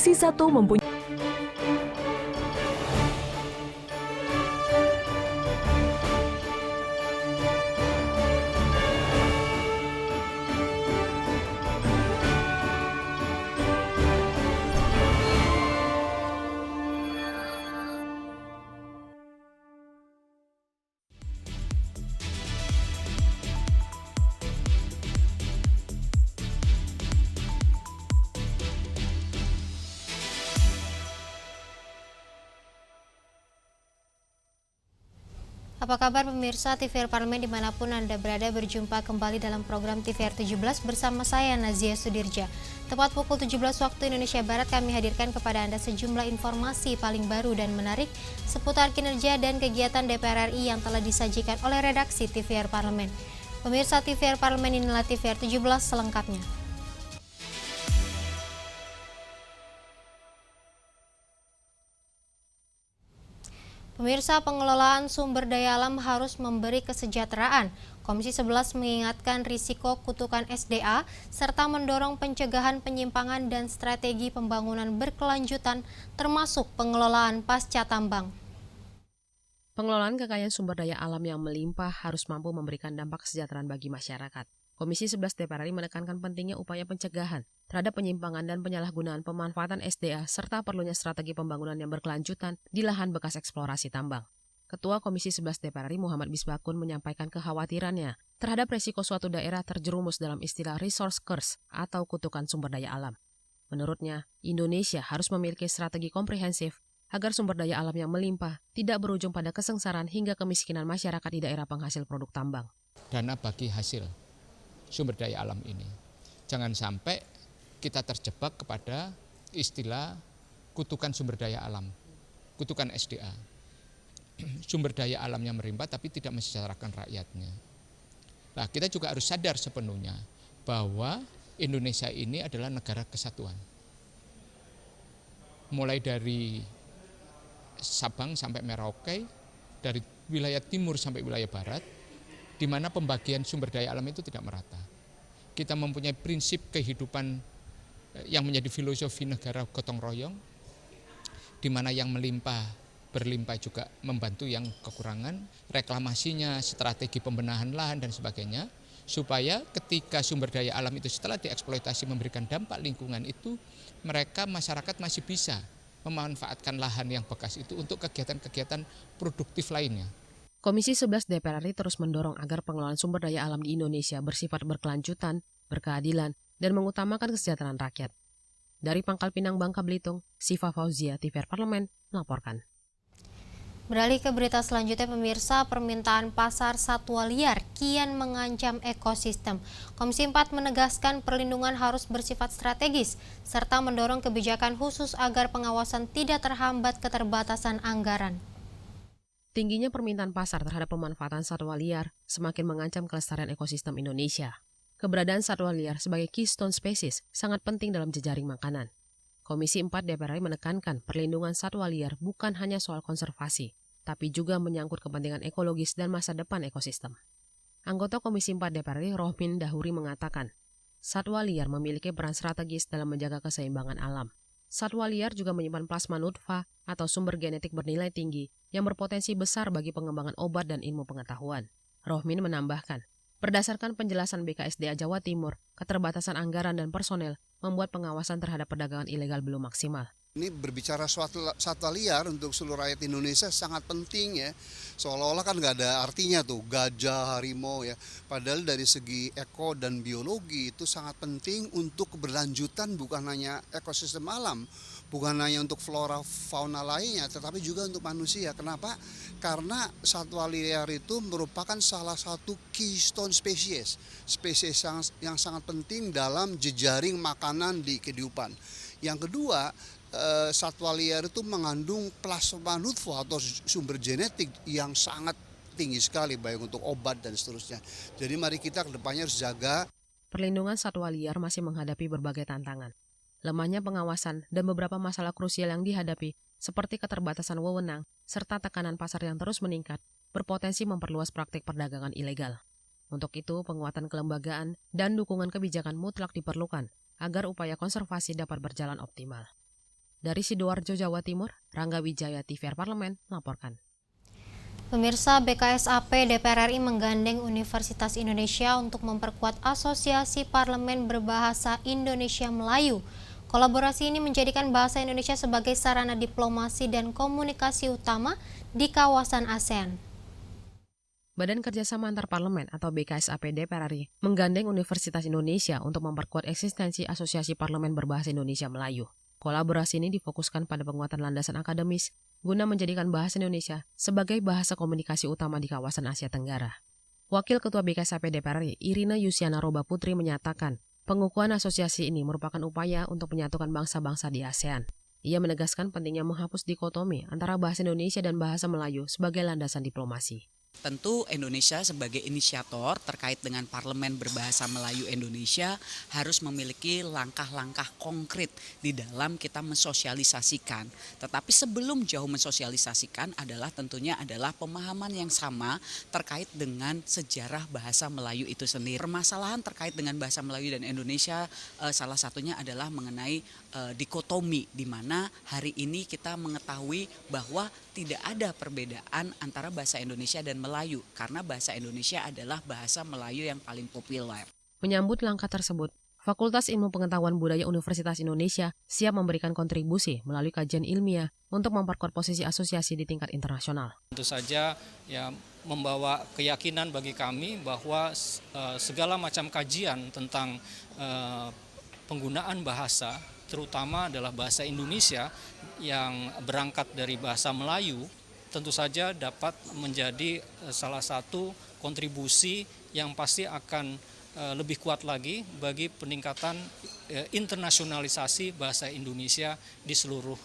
Komisi 1 mempunyai Apa kabar pemirsa TVR Parlemen dimanapun Anda berada, berjumpa kembali dalam program TVR 17 bersama saya Nazia Sudirja. Tepat pukul 17 waktu Indonesia Barat kami hadirkan kepada Anda sejumlah informasi paling baru dan menarik seputar kinerja dan kegiatan DPR RI yang telah disajikan oleh redaksi TVR Parlemen. Pemirsa TVR Parlemen, inilah TVR 17 selengkapnya. Pemirsa, pengelolaan sumber daya alam harus memberi kesejahteraan. Komisi 11 mengingatkan risiko kutukan SDA serta mendorong pencegahan penyimpangan dan strategi pembangunan berkelanjutan termasuk pengelolaan pasca tambang. Pengelolaan kekayaan sumber daya alam yang melimpah harus mampu memberikan dampak kesejahteraan bagi masyarakat. Komisi 11 DPR RI menekankan pentingnya upaya pencegahan terhadap penyimpangan dan penyalahgunaan pemanfaatan SDA serta perlunya strategi pembangunan yang berkelanjutan di lahan bekas eksplorasi tambang. Ketua Komisi 11 DPR RI Muhammad Misbakun menyampaikan kekhawatirannya terhadap resiko suatu daerah terjerumus dalam istilah resource curse atau kutukan sumber daya alam. Menurutnya, Indonesia harus memiliki strategi komprehensif agar sumber daya alam yang melimpah tidak berujung pada kesengsaraan hingga kemiskinan masyarakat di daerah penghasil produk tambang. Dana bagi hasil sumber daya alam ini. Jangan sampai kita terjebak kepada istilah kutukan sumber daya alam, kutukan SDA. Sumber daya alam yang melimpah tapi tidak mensejahterakan rakyatnya. Nah, kita juga harus sadar sepenuhnya bahwa Indonesia ini adalah negara kesatuan. Mulai dari Sabang sampai Merauke, dari wilayah timur sampai wilayah barat, di mana pembagian sumber daya alam itu tidak merata. Kita mempunyai prinsip kehidupan yang menjadi filosofi negara gotong royong, di mana yang melimpah, berlimpah juga membantu yang kekurangan, reklamasinya, strategi pembenahan lahan dan sebagainya, supaya ketika sumber daya alam itu setelah dieksploitasi memberikan dampak lingkungan itu, mereka masyarakat masih bisa memanfaatkan lahan yang bekas itu untuk kegiatan-kegiatan produktif lainnya. Komisi 11 DPR RI terus mendorong agar pengelolaan sumber daya alam di Indonesia bersifat berkelanjutan, berkeadilan, dan mengutamakan kesejahteraan rakyat. Dari Pangkal Pinang, Bangka Belitung, Siva Fauzia, TVR Parlemen, melaporkan. Beralih ke berita selanjutnya, pemirsa, permintaan pasar satwa liar kian mengancam ekosistem. Komisi 4 menegaskan perlindungan harus bersifat strategis, serta mendorong kebijakan khusus agar pengawasan tidak terhambat keterbatasan anggaran. Tingginya permintaan pasar terhadap pemanfaatan satwa liar semakin mengancam kelestarian ekosistem Indonesia. Keberadaan satwa liar sebagai keystone species sangat penting dalam jejaring makanan. Komisi 4 DPR RI menekankan perlindungan satwa liar bukan hanya soal konservasi, tapi juga menyangkut kepentingan ekologis dan masa depan ekosistem. Anggota Komisi 4 DPR RI Rohmin Dahuri mengatakan, satwa liar memiliki peran strategis dalam menjaga keseimbangan alam. Satwa liar juga menyimpan plasma nutfah atau sumber genetik bernilai tinggi yang berpotensi besar bagi pengembangan obat dan ilmu pengetahuan. Rohmin menambahkan, berdasarkan penjelasan BKSDA Jawa Timur, keterbatasan anggaran dan personel membuat pengawasan terhadap perdagangan ilegal belum maksimal. Ini berbicara satwa liar untuk seluruh rakyat Indonesia sangat penting ya. Seolah-olah kan nggak ada artinya tuh gajah, harimau ya. Padahal dari segi eko dan biologi itu sangat penting untuk keberlanjutan bukan hanya ekosistem alam, bukan hanya untuk flora fauna lainnya, tetapi juga untuk manusia. Kenapa? Karena satwa liar itu merupakan salah satu keystone species, spesies yang sangat penting dalam jejaring makanan di kehidupan. Yang kedua, satwa liar itu mengandung plasma nutfah atau sumber genetik yang sangat tinggi sekali baik untuk obat dan seterusnya. Jadi mari kita kedepannya harus jaga. Perlindungan satwa liar masih menghadapi berbagai tantangan. Lemahnya pengawasan dan beberapa masalah krusial yang dihadapi seperti keterbatasan wewenang serta tekanan pasar yang terus meningkat berpotensi memperluas praktik perdagangan ilegal. Untuk itu, penguatan kelembagaan dan dukungan kebijakan mutlak diperlukan agar upaya konservasi dapat berjalan optimal. Dari Sidoarjo, Jawa Timur, Rangga Wijaya, TVR Parlemen, melaporkan. Pemirsa, BKSAP DPR RI menggandeng Universitas Indonesia untuk memperkuat Asosiasi Parlemen Berbahasa Indonesia Melayu. Kolaborasi ini menjadikan bahasa Indonesia sebagai sarana diplomasi dan komunikasi utama di kawasan ASEAN. Badan Kerjasama Antar Parlemen atau BKSAP DPR RI menggandeng Universitas Indonesia untuk memperkuat eksistensi Asosiasi Parlemen Berbahasa Indonesia Melayu. Kolaborasi ini difokuskan pada penguatan landasan akademis guna menjadikan bahasa Indonesia sebagai bahasa komunikasi utama di kawasan Asia Tenggara. Wakil Ketua BKSAP DPR RI, Irina Yusiana Roba Putri menyatakan, pengukuhan asosiasi ini merupakan upaya untuk menyatukan bangsa-bangsa di ASEAN. Ia menegaskan pentingnya menghapus dikotomi antara bahasa Indonesia dan bahasa Melayu sebagai landasan diplomasi. Tentu Indonesia sebagai inisiator terkait dengan Parlemen Berbahasa Melayu Indonesia harus memiliki langkah-langkah konkret di dalam kita mensosialisasikan. Tetapi sebelum jauh mensosialisasikan tentunya adalah pemahaman yang sama terkait dengan sejarah bahasa Melayu itu sendiri. Permasalahan terkait dengan bahasa Melayu dan Indonesia salah satunya adalah mengenai dikotomi, di mana hari ini kita mengetahui bahwa tidak ada perbedaan antara bahasa Indonesia dan Melayu karena bahasa Indonesia adalah bahasa Melayu yang paling populer. Menyambut langkah tersebut, Fakultas Ilmu Pengetahuan Budaya Universitas Indonesia siap memberikan kontribusi melalui kajian ilmiah untuk memperkuat posisi asosiasi di tingkat internasional. Tentu saja membawa keyakinan bagi kami bahwa segala macam kajian tentang penggunaan bahasa, terutama adalah bahasa Indonesia yang berangkat dari bahasa Melayu, tentu saja dapat menjadi salah satu kontribusi yang pasti akan lebih kuat lagi bagi peningkatan internasionalisasi bahasa Indonesia di seluruh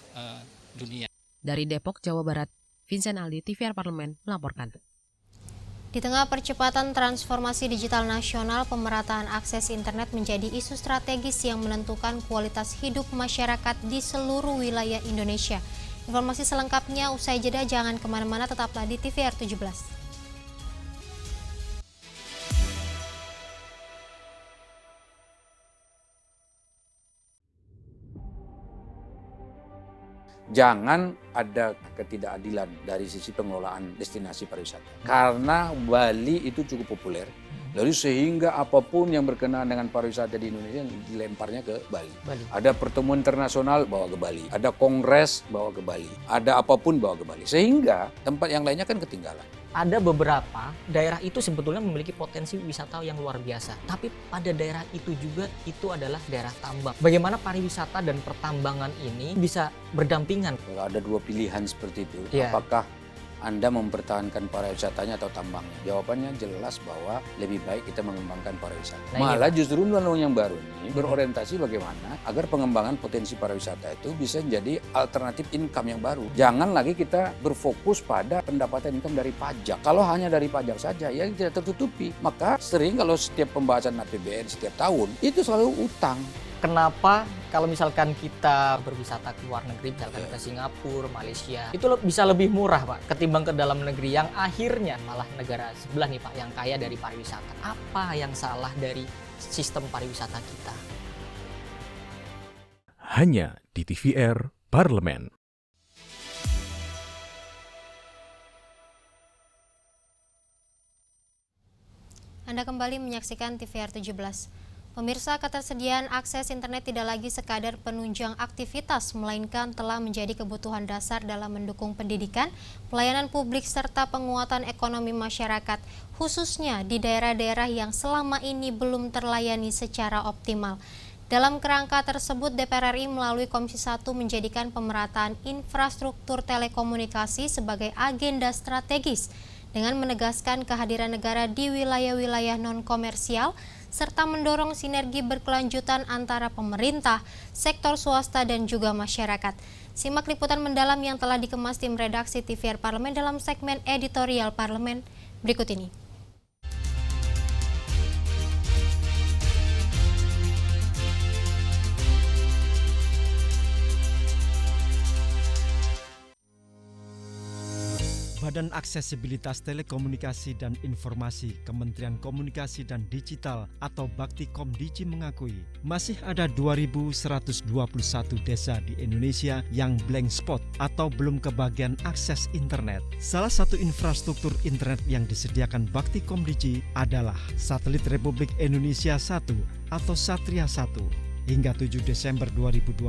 dunia. Dari Depok, Jawa Barat, Vincent Aldi, TVR Parlemen, melaporkan. Di tengah percepatan transformasi digital nasional, pemerataan akses internet menjadi isu strategis yang menentukan kualitas hidup masyarakat di seluruh wilayah Indonesia. Informasi selengkapnya usai jeda, jangan kemana-mana, tetaplah di TVR 17. Jangan ada ketidakadilan dari sisi pengelolaan destinasi pariwisata. Karena Bali itu cukup populer, lalu sehingga apapun yang berkenaan dengan pariwisata di Indonesia dilemparnya ke Bali. Ada pertemuan internasional bawa ke Bali, ada kongres bawa ke Bali, ada apapun bawa ke Bali. Sehingga tempat yang lainnya kan ketinggalan. Ada beberapa daerah itu sebetulnya memiliki potensi wisata yang luar biasa. Tapi pada daerah itu juga itu adalah daerah tambang. Bagaimana pariwisata dan pertambangan ini bisa berdampingan? Kalau ada dua pilihan seperti itu, Ya. apakah Anda mempertahankan pariwisatanya atau tambangnya? Jawabannya jelas bahwa lebih baik kita mengembangkan pariwisata. Nah, Malah justru undang-undang yang baru ini berorientasi bagaimana agar pengembangan potensi pariwisata itu bisa menjadi alternatif income yang baru. Jangan lagi kita berfokus pada pendapatan income dari pajak. Kalau hanya dari pajak saja, ya tidak tertutupi. Maka sering kalau setiap pembahasan APBN setiap tahun, itu selalu utang. Kenapa kalau misalkan kita berwisata ke luar negeri, misalkan ke Singapura, Malaysia, itu bisa lebih murah, Pak, ketimbang ke dalam negeri yang akhirnya malah negara sebelah nih, Pak, yang kaya dari pariwisata. Apa yang salah dari sistem pariwisata kita? Hanya di TVR Parlemen. Anda kembali menyaksikan TVR 17. Pemirsa, ketersediaan akses internet tidak lagi sekadar penunjang aktivitas, melainkan telah menjadi kebutuhan dasar dalam mendukung pendidikan, pelayanan publik, serta penguatan ekonomi masyarakat, khususnya di daerah-daerah yang selama ini belum terlayani secara optimal. Dalam kerangka tersebut, DPR RI melalui Komisi 1 menjadikan pemerataan infrastruktur telekomunikasi sebagai agenda strategis, dengan menegaskan kehadiran negara di wilayah-wilayah non-komersial, serta mendorong sinergi berkelanjutan antara pemerintah, sektor swasta, dan juga masyarakat. Simak liputan mendalam yang telah dikemas tim redaksi TVR Parlemen dalam segmen editorial Parlemen berikut ini. Badan Aksesibilitas Telekomunikasi dan Informasi Kementerian Komunikasi dan Digital atau Baktikomdigi mengakui masih ada 2.121 desa di Indonesia yang blank spot atau belum kebagian akses internet. Salah satu infrastruktur internet yang disediakan Baktikomdigi adalah Satelit Republik Indonesia 1 atau Satria 1. Hingga 7 Desember 2025,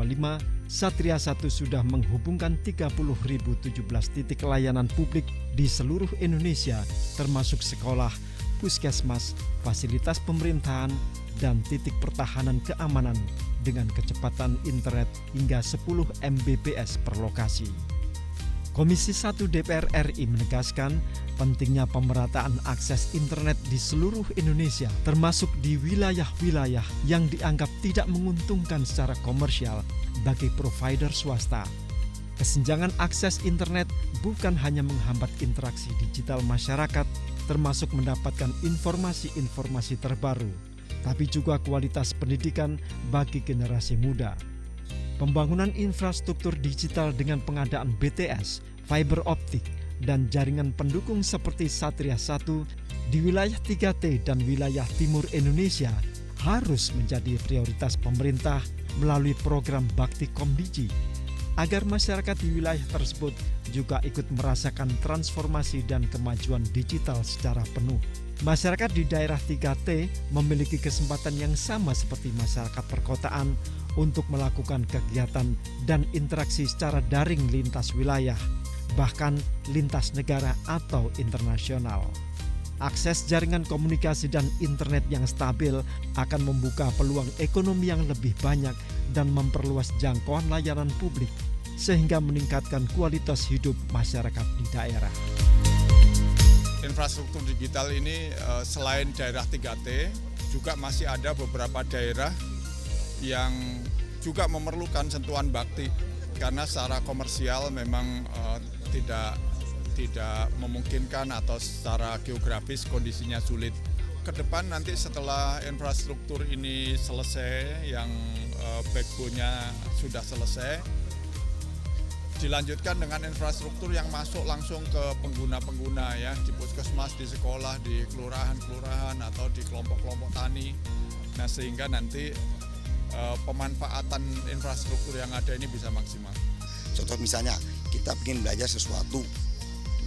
Satria 1 sudah menghubungkan 30.017 titik layanan publik di seluruh Indonesia, termasuk sekolah, puskesmas, fasilitas pemerintahan, dan titik pertahanan keamanan dengan kecepatan internet hingga 10 Mbps per lokasi. Komisi 1 DPR RI menegaskan pentingnya pemerataan akses internet di seluruh Indonesia, termasuk di wilayah-wilayah yang dianggap tidak menguntungkan secara komersial bagi provider swasta. Kesenjangan akses internet bukan hanya menghambat interaksi digital masyarakat, termasuk mendapatkan informasi-informasi terbaru, tapi juga kualitas pendidikan bagi generasi muda. Pembangunan infrastruktur digital dengan pengadaan BTS, fiber optik, dan jaringan pendukung seperti Satria 1 di wilayah 3T dan wilayah timur Indonesia harus menjadi prioritas pemerintah melalui program Baktikomdigi agar masyarakat di wilayah tersebut juga ikut merasakan transformasi dan kemajuan digital secara penuh. Masyarakat di daerah 3T memiliki kesempatan yang sama seperti masyarakat perkotaan untuk melakukan kegiatan dan interaksi secara daring lintas wilayah, bahkan lintas negara atau internasional. Akses jaringan komunikasi dan internet yang stabil akan membuka peluang ekonomi yang lebih banyak dan memperluas jangkauan layanan publik, sehingga meningkatkan kualitas hidup masyarakat di daerah. Infrastruktur digital ini selain daerah 3T, juga masih ada beberapa daerah yang juga memerlukan sentuhan bakti, karena secara komersial memang tidak memungkinkan atau secara geografis kondisinya sulit. Ke depan nanti setelah infrastruktur ini selesai, yang backbone-nya sudah selesai, dilanjutkan dengan infrastruktur yang masuk langsung ke pengguna-pengguna ya, di puskesmas, di sekolah, di kelurahan-kelurahan atau di kelompok-kelompok tani. Nah, sehingga nanti pemanfaatan infrastruktur yang ada ini bisa maksimal. Contoh misalnya kita ingin belajar sesuatu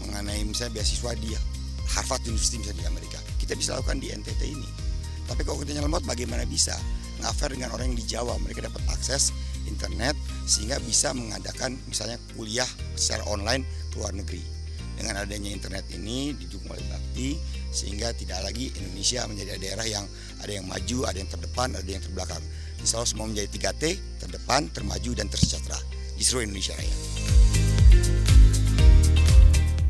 mengenai misalnya beasiswa di Harvard University misalnya di Amerika, kita bisa lakukan di NTT ini. Tapi kalau kita lemot bagaimana bisa nge-affair dengan orang yang di Jawa, mereka dapat akses internet sehingga bisa mengadakan misalnya kuliah secara online ke luar negeri. Dengan adanya internet ini didukung oleh Bakti, sehingga tidak lagi Indonesia menjadi daerah yang ada yang maju, ada yang terdepan, ada yang terbelakang. Insya Allah semua menjadi 3T, terdepan, termaju, dan tersejahtera di seluruh Indonesia Raya.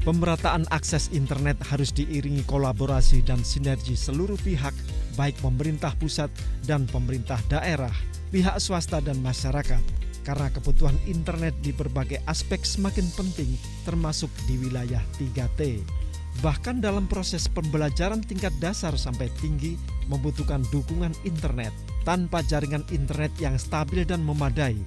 Pemerataan akses internet harus diiringi kolaborasi dan sinergi seluruh pihak, baik pemerintah pusat dan pemerintah daerah, pihak swasta dan masyarakat, karena kebutuhan internet di berbagai aspek semakin penting, termasuk di wilayah 3T. Bahkan dalam proses pembelajaran tingkat dasar sampai tinggi membutuhkan dukungan internet. Tanpa jaringan internet yang stabil dan memadai,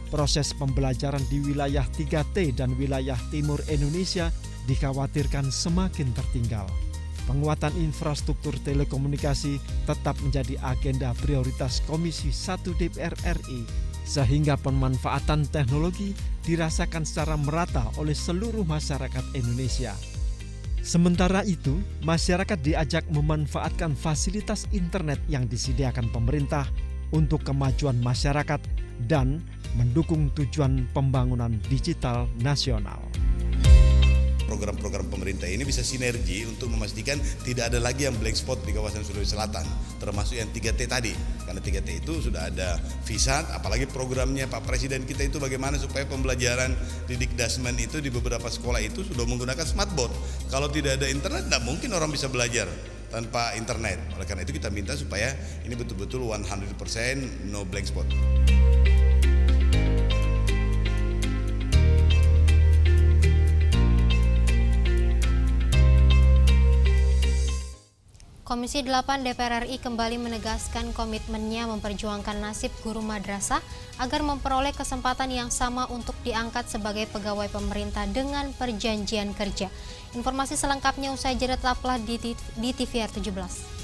proses pembelajaran di wilayah 3T dan wilayah timur Indonesia dikhawatirkan semakin tertinggal. Penguatan infrastruktur telekomunikasi tetap menjadi agenda prioritas Komisi 1 DPR RI, sehingga pemanfaatan teknologi dirasakan secara merata oleh seluruh masyarakat Indonesia. Sementara itu, masyarakat diajak memanfaatkan fasilitas internet yang disediakan pemerintah untuk kemajuan masyarakat dan mendukung tujuan pembangunan digital nasional. Program-program pemerintah ini bisa sinergi untuk memastikan tidak ada lagi yang blank spot di kawasan Sulawesi Selatan, termasuk yang 3T tadi. Karena 3T itu sudah ada Visat, apalagi programnya Pak Presiden kita itu bagaimana supaya pembelajaran di Dikdasmen itu di beberapa sekolah itu sudah menggunakan smartboard. Kalau tidak ada internet, tidak mungkin orang bisa belajar tanpa internet. Oleh karena itu kita minta supaya ini betul-betul 100% no blank spot. Komisi 8 DPR RI kembali menegaskan komitmennya memperjuangkan nasib guru madrasah agar memperoleh kesempatan yang sama untuk diangkat sebagai pegawai pemerintah dengan perjanjian kerja. Informasi selengkapnya usai jeda, tetaplah di TVR 17.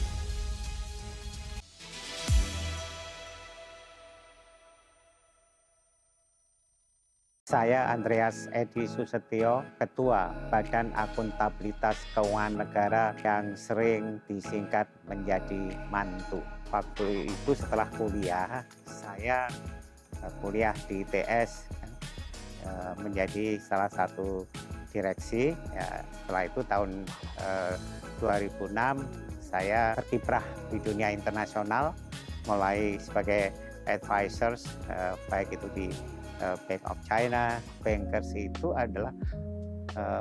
Saya Andreas Edi Susetio, Ketua Badan Akuntabilitas Keuangan Negara yang sering disingkat menjadi mantu. Waktu itu setelah kuliah, saya kuliah di ITS menjadi salah satu direksi. Ya, setelah itu tahun 2006 saya berkiprah di dunia internasional, mulai sebagai advisors, baik itu di Bank of China. Bankers itu adalah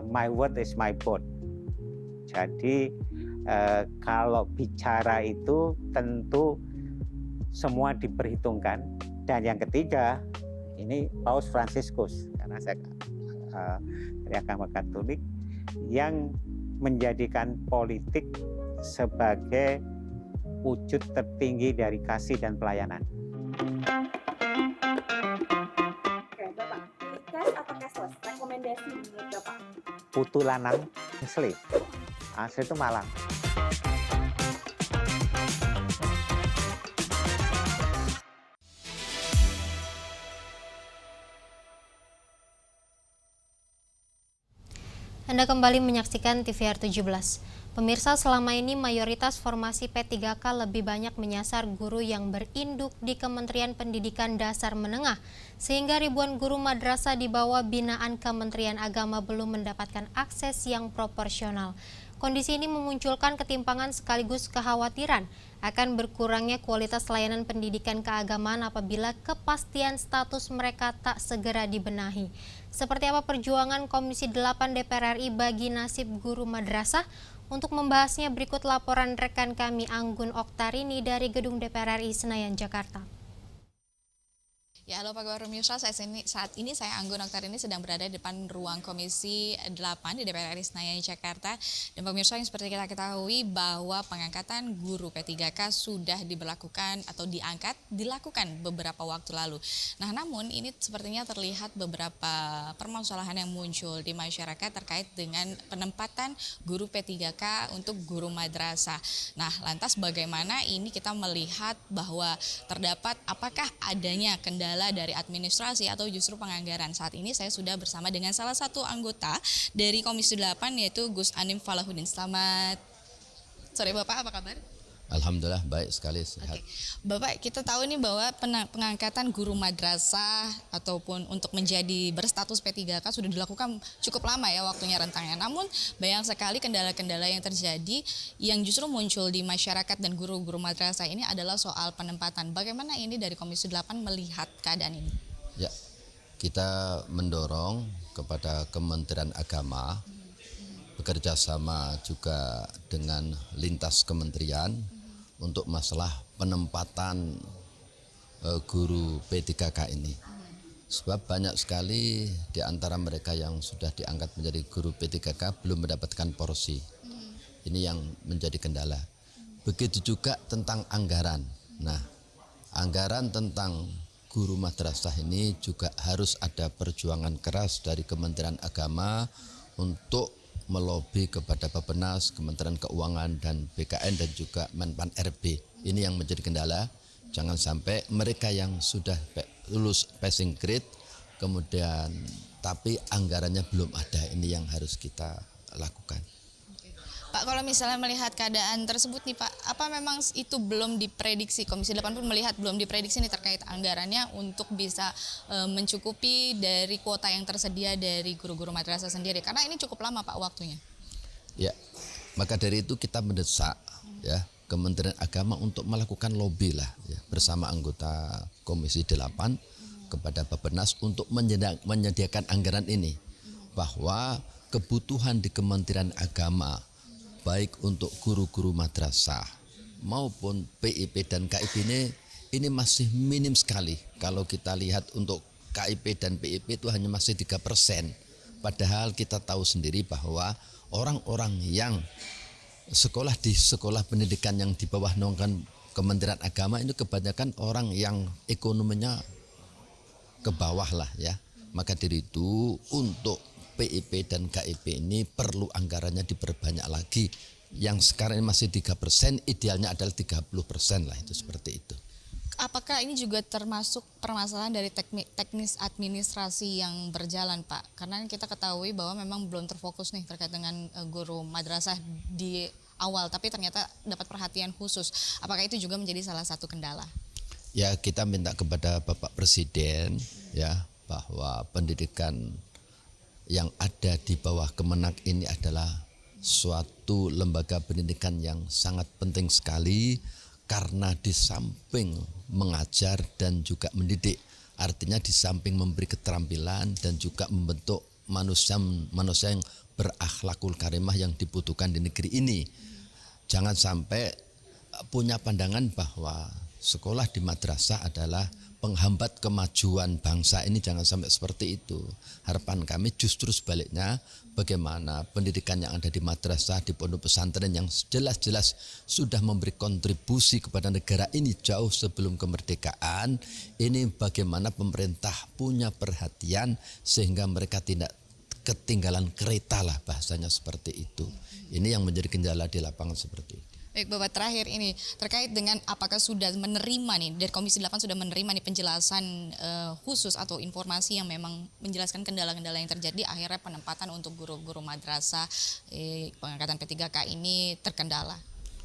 my word is my bond. Jadi kalau bicara itu tentu semua diperhitungkan. Dan yang ketiga, ini Paus Fransiskus, karena saya dari agama Katolik, yang menjadikan politik sebagai wujud tertinggi dari kasih dan pelayanan. Rekomendasi menurut Bapak? Putu Lanang asli itu Malang. Anda kembali menyaksikan TVR 17. Pemirsa, selama ini mayoritas formasi P3K lebih banyak menyasar guru yang berinduk di Kementerian Pendidikan Dasar Menengah, sehingga ribuan guru madrasah di bawah binaan Kementerian Agama belum mendapatkan akses yang proporsional. Kondisi ini memunculkan ketimpangan sekaligus kekhawatiran akan berkurangnya kualitas layanan pendidikan keagamaan apabila kepastian status mereka tak segera dibenahi. Seperti apa perjuangan Komisi 8 DPR RI bagi nasib guru madrasah? Untuk membahasnya berikut laporan rekan kami Anggun Oktarini dari Gedung DPR RI Senayan, Jakarta. Ya, halo Pak Pemirsa, saat ini saya Anggun Oktarini sedang berada di depan ruang Komisi 8 di DPR RI Senayan, Jakarta. Dan pemirsa, yang seperti kita ketahui bahwa pengangkatan guru P3K sudah diberlakukan atau dilakukan beberapa waktu lalu. Nah, namun ini sepertinya terlihat beberapa permasalahan yang muncul di masyarakat terkait dengan penempatan guru P3K untuk guru madrasah. Nah, lantas bagaimana ini kita melihat bahwa terdapat apakah adanya kendala dari administrasi atau justru penganggaran. Saat ini saya sudah bersama dengan salah satu anggota dari Komisi 8 yaitu Gus Anim Falahuddin. Selamat sore Bapak, apa kabar? Alhamdulillah baik sekali, sehat. Bapak, kita tahu nih bahwa pengangkatan guru madrasah ataupun untuk menjadi berstatus P3K sudah dilakukan cukup lama ya waktunya rentangnya. Namun banyak sekali kendala-kendala yang terjadi yang justru muncul di masyarakat dan guru-guru madrasah ini adalah soal penempatan. Bagaimana ini dari Komisi 8 melihat keadaan ini? Ya, kita mendorong kepada Kementerian Agama bekerja sama juga dengan lintas kementerian untuk masalah penempatan guru P3K ini. Sebab banyak sekali di antara mereka yang sudah diangkat menjadi guru P3K belum mendapatkan porsi. Ini yang menjadi kendala. Begitu juga tentang anggaran. Nah, anggaran tentang guru madrasah ini juga harus ada perjuangan keras dari Kementerian Agama untuk melobi kepada Bappenas, Kementerian Keuangan dan BKN dan juga Menpan RB. Ini yang menjadi kendala. Jangan sampai mereka yang sudah lulus passing grade kemudian tapi anggarannya belum ada. Ini yang harus kita lakukan. Pak, kalau misalnya melihat keadaan tersebut nih Pak, apa memang itu belum diprediksi? Komisi 8 pun melihat belum diprediksi nih terkait anggarannya untuk bisa mencukupi dari kuota yang tersedia dari guru-guru madrasah sendiri. Karena ini cukup lama Pak waktunya. Ya, maka dari itu kita mendesak ya Kementerian Agama untuk melakukan lobby lah ya, bersama anggota Komisi 8 kepada Bappenas untuk menyediakan anggaran ini. Bahwa kebutuhan di Kementerian Agama baik untuk guru-guru madrasah maupun PIP dan KIP ini masih minim sekali. Kalau kita lihat untuk KIP dan PIP itu hanya masih 3%. Padahal kita tahu sendiri bahwa orang-orang yang sekolah di sekolah pendidikan yang di bawah naungan Kementerian Agama itu kebanyakan orang yang ekonominya ke bawah lah ya. Maka dari itu untuk PIP dan KIP ini perlu anggarannya diperbanyak lagi. Yang sekarang ini masih 3%, idealnya adalah 30% lah, itu seperti itu. Apakah ini juga termasuk permasalahan dari teknis administrasi yang berjalan, Pak? Karena kita ketahui bahwa memang belum terfokus nih terkait dengan guru madrasah di awal, tapi ternyata dapat perhatian khusus. Apakah itu juga menjadi salah satu kendala? Ya, kita minta kepada Bapak Presiden ya bahwa pendidikan yang ada di bawah Kemenak ini adalah suatu lembaga pendidikan yang sangat penting sekali karena di samping mengajar dan juga mendidik, artinya di samping memberi keterampilan dan juga membentuk manusia yang berakhlakul karimah yang dibutuhkan di negeri ini. Jangan sampai punya pandangan bahwa sekolah di madrasah adalah penghambat kemajuan bangsa ini, jangan sampai seperti itu. Harapan kami justru sebaliknya, bagaimana pendidikan yang ada di madrasah, di pondok pesantren yang jelas-jelas sudah memberi kontribusi kepada negara ini jauh sebelum kemerdekaan, ini bagaimana pemerintah punya perhatian sehingga mereka tidak ketinggalan kereta lah, bahasanya seperti itu. Ini yang menjadi kendala di lapangan seperti itu. Baik, Bapak, terakhir ini terkait dengan apakah sudah menerima nih dari Komisi 8 sudah menerima nih penjelasan khusus atau informasi yang memang menjelaskan kendala-kendala yang terjadi akhirnya penempatan untuk guru-guru madrasah pengangkatan P3K ini terkendala.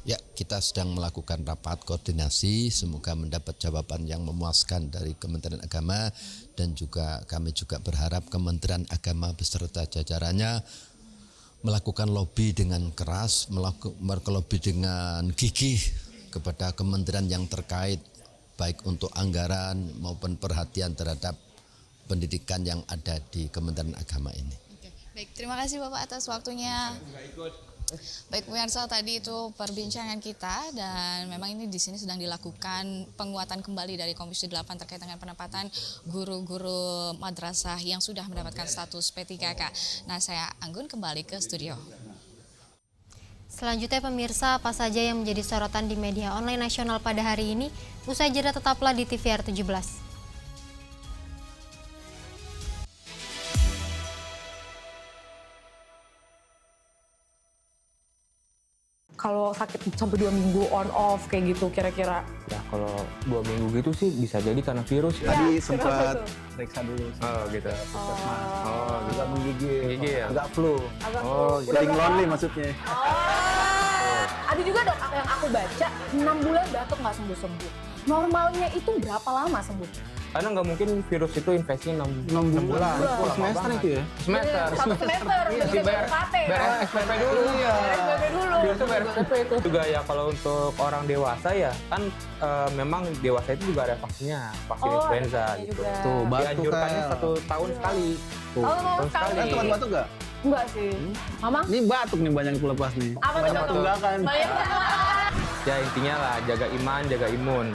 Ya, kita sedang melakukan rapat koordinasi, semoga mendapat jawaban yang memuaskan dari Kementerian Agama dan juga kami juga berharap Kementerian Agama beserta jajarannya melakukan lobby dengan keras, melakukan lobby dengan gigih kepada kementerian yang terkait, baik untuk anggaran maupun perhatian terhadap pendidikan yang ada di Kementerian Agama ini. Baik, terima kasih Bapak atas waktunya. Baik, pemirsa, tadi itu perbincangan kita dan memang ini di sini sedang dilakukan penguatan kembali dari Komisi 8 terkait dengan penempatan guru-guru madrasah yang sudah mendapatkan status P3K. Nah, saya Anggun kembali ke studio. Selanjutnya pemirsa, apa saja yang menjadi sorotan di media online nasional pada hari ini? Usai jeda tetaplah di TVR 17. Kalau sakit sampai 2 minggu on off kayak gitu kira-kira? Ya kalau 2 minggu gitu sih bisa jadi karena virus. Ya, tadi sempat periksa dulu. Oh gitu. Juga menggigil. Agak flu. Sering lonely maksudnya. Ada juga dok yang aku baca 6 bulan batuk nggak sembuh-sembuh. Normalnya itu berapa lama sembuh? Karena nggak mungkin virus itu infeksinya 6 bulan. Semester itu ya? Semester. Satu semester. Bayar SPP dulu. Iya. Biasanya bayar SPP itu. Juga ya kalau untuk orang dewasa ya kan memang dewasa itu juga ada vaksinnya. Vaksin influenza gitu. Tuh, dianjurkannya 1 tahun sekali. Tuh, tahun sekali. Teman batuk nggak? Enggak sih. Mama? Ini batuk nih banyak pelepas nih. Banyak tunggakan. Ya intinya lah jaga iman, jaga imun.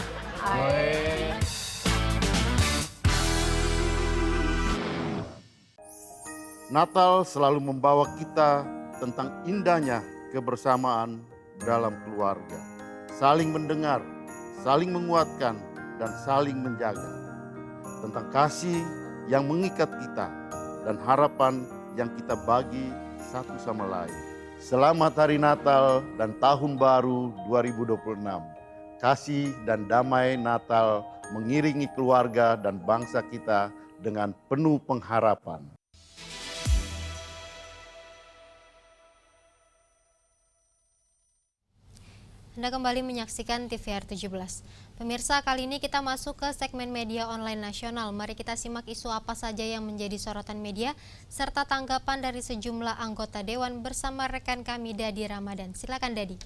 Natal selalu membawa kita tentang indahnya kebersamaan dalam keluarga. Saling mendengar, saling menguatkan, dan saling menjaga. Tentang kasih yang mengikat kita dan harapan yang kita bagi satu sama lain. Selamat Hari Natal dan Tahun Baru 2026. Kasih dan damai Natal mengiringi keluarga dan bangsa kita dengan penuh pengharapan. Anda kembali menyaksikan TVR 17. Pemirsa, kali ini kita masuk ke segmen media online nasional. Mari kita simak isu apa saja yang menjadi sorotan media, serta tanggapan dari sejumlah anggota Dewan bersama rekan kami Dadi Ramadan. Silakan Dadi.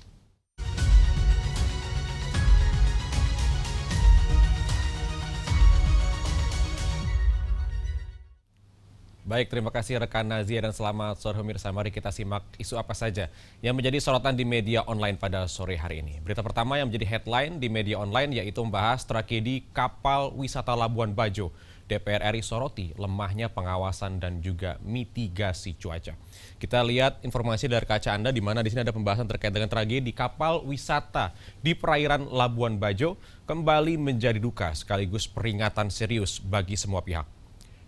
Baik, terima kasih rekan Nazia dan selamat sore pemirsa. Mari kita simak isu apa saja yang menjadi sorotan di media online pada sore hari ini. Berita pertama yang menjadi headline di media online yaitu membahas tragedi kapal wisata Labuan Bajo. DPR RI soroti lemahnya pengawasan dan juga mitigasi cuaca. Kita lihat informasi dari kaca Anda di mana di sini ada pembahasan terkait dengan tragedi kapal wisata di perairan Labuan Bajo kembali menjadi duka sekaligus peringatan serius bagi semua pihak.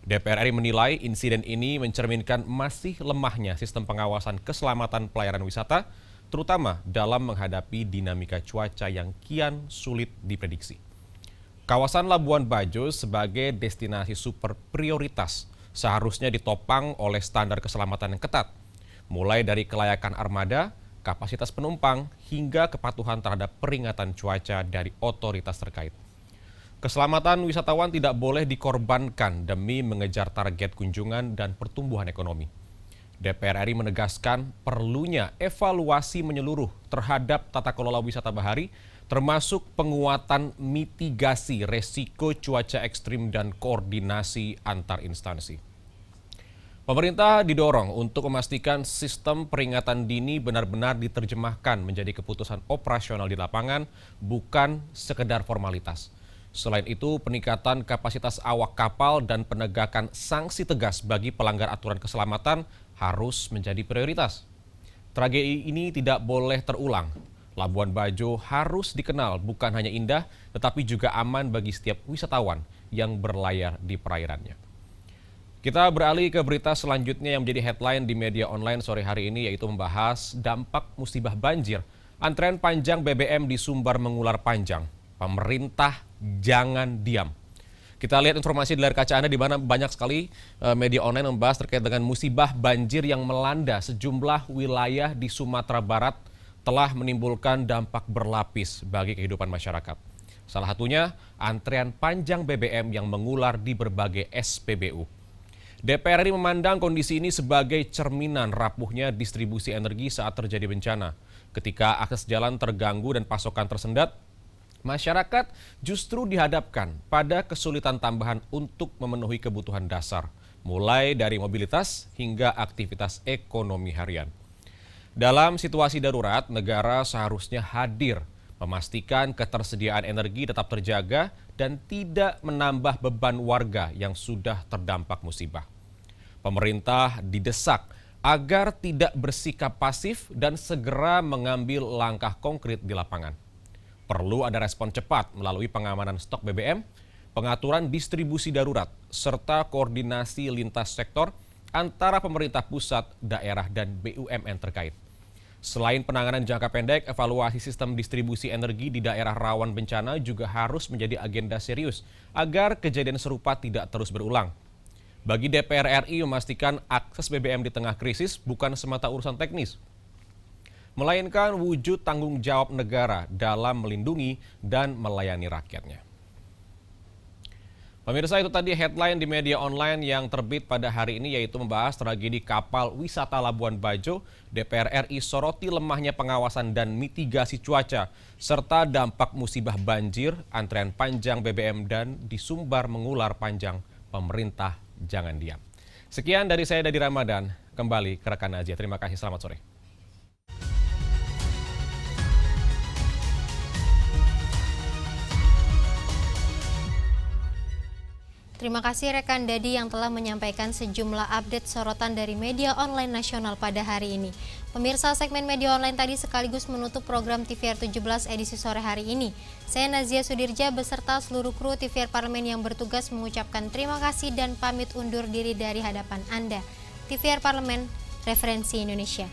DPR RI menilai insiden ini mencerminkan masih lemahnya sistem pengawasan keselamatan pelayaran wisata, terutama dalam menghadapi dinamika cuaca yang kian sulit diprediksi. Kawasan Labuan Bajo sebagai destinasi super prioritas seharusnya ditopang oleh standar keselamatan yang ketat, mulai dari kelayakan armada, kapasitas penumpang, hingga kepatuhan terhadap peringatan cuaca dari otoritas terkait. Keselamatan wisatawan tidak boleh dikorbankan demi mengejar target kunjungan dan pertumbuhan ekonomi. DPR RI menegaskan perlunya evaluasi menyeluruh terhadap tata kelola wisata bahari, termasuk penguatan mitigasi resiko cuaca ekstrim dan koordinasi antar instansi. Pemerintah didorong untuk memastikan sistem peringatan dini benar-benar diterjemahkan menjadi keputusan operasional di lapangan, bukan sekedar formalitas. Selain itu, peningkatan kapasitas awak kapal dan penegakan sanksi tegas bagi pelanggar aturan keselamatan harus menjadi prioritas. Tragedi ini tidak boleh terulang. Labuan Bajo harus dikenal bukan hanya indah, tetapi juga aman bagi setiap wisatawan yang berlayar di perairannya. Kita beralih ke berita selanjutnya yang menjadi headline di media online sore hari ini, yaitu membahas dampak musibah banjir. Antrean panjang BBM di Sumbar mengular panjang. Pemerintah jangan diam. Kita lihat informasi di layar kaca Anda di mana banyak sekali media online membahas terkait dengan musibah banjir yang melanda sejumlah wilayah di Sumatera Barat telah menimbulkan dampak berlapis bagi kehidupan masyarakat. Salah satunya antrean panjang BBM yang mengular di berbagai SPBU. DPR RI memandang kondisi ini sebagai cerminan rapuhnya distribusi energi saat terjadi bencana. Ketika akses jalan terganggu dan pasokan tersendat, masyarakat justru dihadapkan pada kesulitan tambahan untuk memenuhi kebutuhan dasar, mulai dari mobilitas hingga aktivitas ekonomi harian. Dalam situasi darurat, negara seharusnya hadir, memastikan ketersediaan energi tetap terjaga dan tidak menambah beban warga yang sudah terdampak musibah. Pemerintah didesak agar tidak bersikap pasif dan segera mengambil langkah konkret di lapangan. Perlu ada respon cepat melalui pengamanan stok BBM, pengaturan distribusi darurat, serta koordinasi lintas sektor antara pemerintah pusat, daerah, dan BUMN terkait. Selain penanganan jangka pendek, evaluasi sistem distribusi energi di daerah rawan bencana juga harus menjadi agenda serius agar kejadian serupa tidak terus berulang. Bagi DPR RI memastikan akses BBM di tengah krisis bukan semata urusan teknis, melainkan wujud tanggung jawab negara dalam melindungi dan melayani rakyatnya. Pemirsa, itu tadi headline di media online yang terbit pada hari ini, yaitu membahas tragedi kapal wisata Labuan Bajo. DPR RI soroti lemahnya pengawasan dan mitigasi cuaca, serta dampak musibah banjir, antrean panjang BBM, dan di Sumbar mengular panjang. Pemerintah jangan diam. Sekian dari saya, Dadi Ramadan. Kembali ke rekan Azia. Terima kasih, selamat sore. Terima kasih rekan Dadi yang telah menyampaikan sejumlah update sorotan dari media online nasional pada hari ini. Pemirsa, segmen media online tadi sekaligus menutup program TVR 17 edisi sore hari ini. Saya Nazia Sudirja beserta seluruh kru TVR Parlemen yang bertugas mengucapkan terima kasih dan pamit undur diri dari hadapan Anda. TVR Parlemen, referensi Indonesia.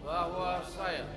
bahwa saya